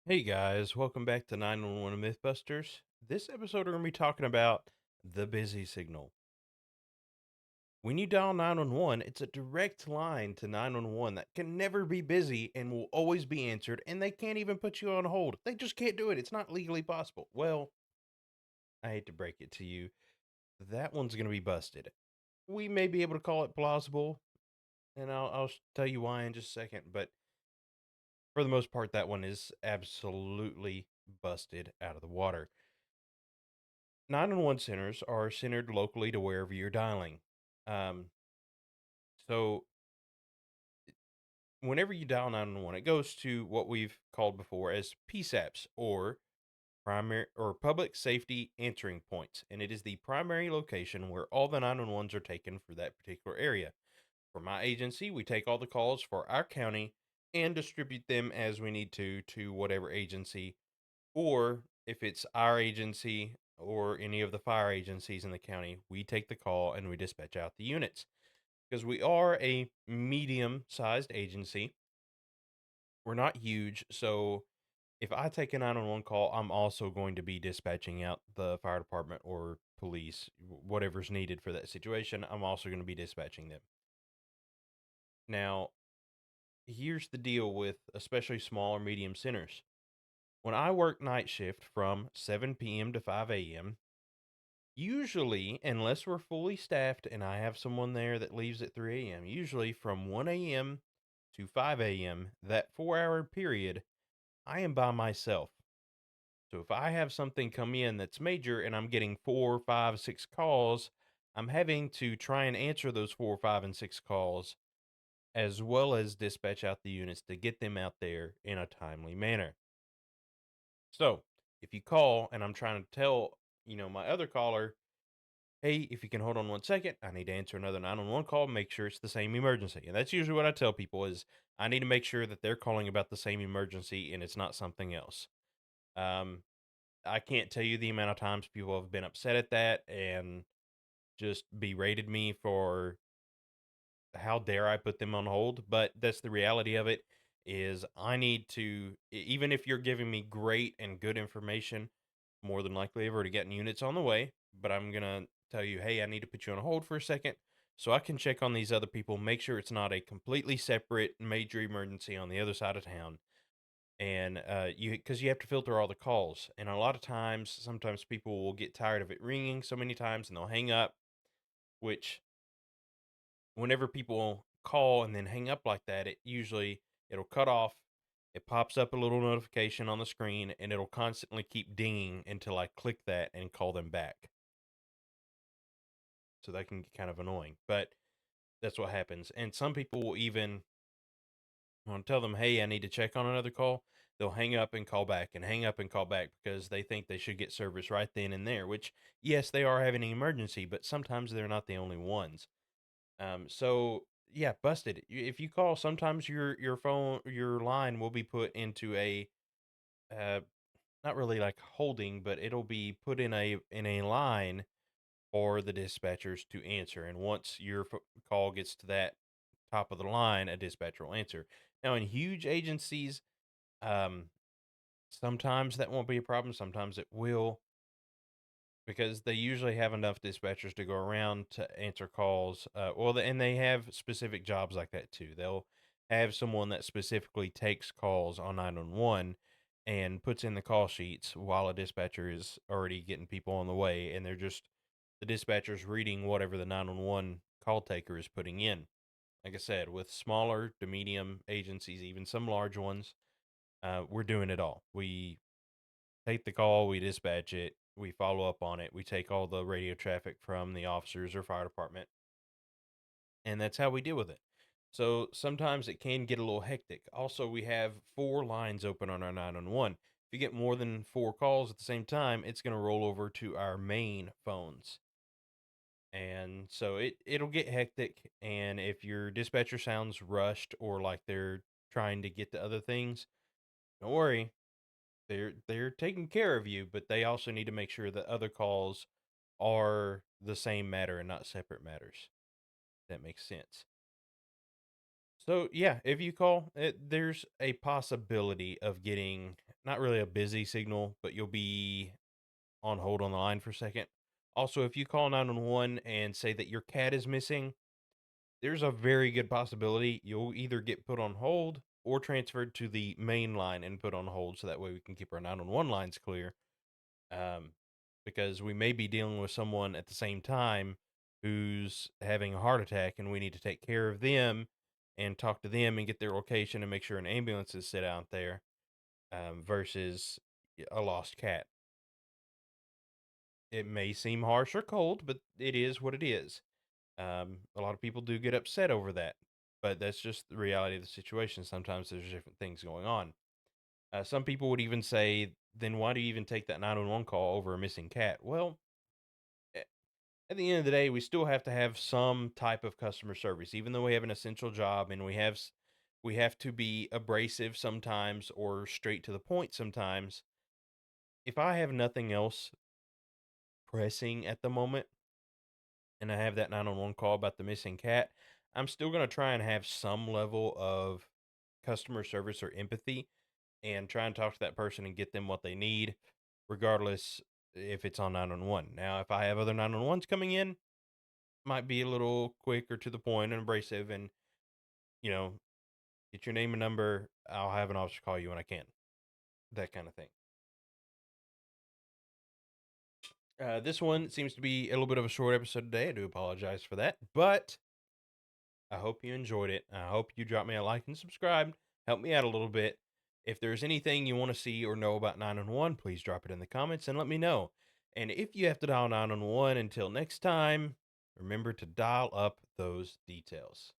Hey guys, welcome back to 911 Mythbusters. This episode we're going to be talking about the busy signal. When you dial 911, it's a direct line to 911 that can never be busy and will always be answered, and they can't even put you on hold. They just can't do it. It's not legally possible. Well, I hate to break it to you. That one's going to be busted. We may be able to call it plausible, and I'll tell you why in just a second, but for the most part, that one is absolutely busted out of the water. 911 centers are centered locally to wherever you're dialing. Um, so whenever you dial 911, it goes to what we've called before as PSAPs or primary or public safety answering points, and it is the primary location where all the 911s are taken for that particular area. For my agency, we take all the calls for our county and distribute them as we need to whatever agency, or if it's our agency or any of the fire agencies in the county, we take the call and we dispatch out the units. Because we are a medium sized agency, we're not huge. So if I take a 911 call, I'm also going to be dispatching out the fire department or police, whatever's needed for that situation. I'm also going to be dispatching them. Now, here's the deal with especially small or medium centers. When I work night shift from 7 p.m. to 5 a.m., usually, unless we're fully staffed and I have someone there that leaves at 3 a.m., usually from 1 a.m. to 5 a.m., that 4 hour period, I am by myself. So if I have something come in that's major and I'm getting four, five, six calls, I'm having to try and answer those four, five, and six calls as well as dispatch out the units to get them out there in a timely manner. So if you call and I'm trying to tell, my other caller, hey, if you can hold on 1 second, I need to answer another 911 call, make sure it's the same emergency. And that's usually what I tell people is I need to make sure that they're calling about the same emergency and it's not something else. Um, I can't tell you the amount of times people have been upset at that and just berated me for how dare I put them on hold, but that's the reality of it is I need to even if you're giving me great and good information, more than likely I've already gotten units on the way, but I'm going to tell you, "Hey, I need to put you on hold for a second so I can check on these other people, make sure it's not a completely separate major emergency on the other side of town." And you because you have to filter all the calls, and a lot of times sometimes people will get tired of it ringing so many times and they'll hang up, which whenever people call and then hang up like that, it'll cut off. It pops up a little notification on the screen and it'll constantly keep dinging until I click that and call them back. So that can get kind of annoying, but that's what happens. And some people will even when I tell them, "Hey, I need to check on another call," they'll hang up and call back and hang up and call back because they think they should get service right then and there, which yes, they are having an emergency, but sometimes they're not the only ones. So yeah, busted. If you call, sometimes your line will be put into a uh, not really like holding, but it'll be put in a line for the dispatchers to answer. And once your call gets to that top of the line, a dispatcher will answer. Now, in huge agencies, um, sometimes that won't be a problem. Sometimes it will because they usually have enough dispatchers to go around to answer calls. And they have specific jobs like that too. They'll have someone that specifically takes calls on 911 and puts in the call sheets while a dispatcher is already getting people on the way. And they're just the dispatcher's reading whatever the 911 call taker is putting in. Like I said, with smaller to medium agencies, even some large ones, we're doing it all. We take the call, we dispatch it, we follow up on it, we take all the radio traffic from the officers or fire department, and that's how we deal with it. So sometimes it can get a little hectic. Also, we have four lines open on our 911. If you get more than four calls at the same time, it's going to roll over to our main phones. And so it'll get hectic. And if your dispatcher sounds rushed or like they're trying to get to other things, don't worry, they're taking care of you, but they also need to make sure that other calls are the same matter and not separate matters. That makes sense. So yeah, if you call, there's a possibility of getting not really a busy signal, but you'll be on hold on the line for a second. Also, if you call 911 and say that your cat is missing, there's a very good possibility you'll either get put on hold or transferred to the main line and put on hold so that way we can keep our 911 lines clear. Um, because we may be dealing with someone at the same time who's having a heart attack and we need to take care of them and talk to them and get their location and make sure an ambulance is set out there, versus a lost cat. It may seem harsh or cold, but it is what it is. A lot of people do get upset over that, but that's just the reality of the situation. Sometimes there's different things going on. Some people would even say, then why do you even take that 911 call over a missing cat? Well, a- at the end of the day, we still have to have some type of customer service, even though we have an essential job and we have to be abrasive sometimes or straight to the point sometimes. If I have nothing else pressing at the moment, and I have that 911 call about the missing cat, I'm still going to try and have some level of customer service or empathy and try and talk to that person and get them what they need, regardless if it's on 911. Now, if I have other 911s coming in, might be a little quick or to the point and abrasive and, you know, get your name and number. I'll have an officer call you when I can. That kind of thing. This one seems to be a little bit of a short episode today. I do apologize for that, but I hope you enjoyed it. I hope you drop me a like and subscribe. Help me out a little bit. If there's anything you want to see or know about 911, please drop it in the comments and let me know. And if you have to dial 911 until next time, remember to dial up those details.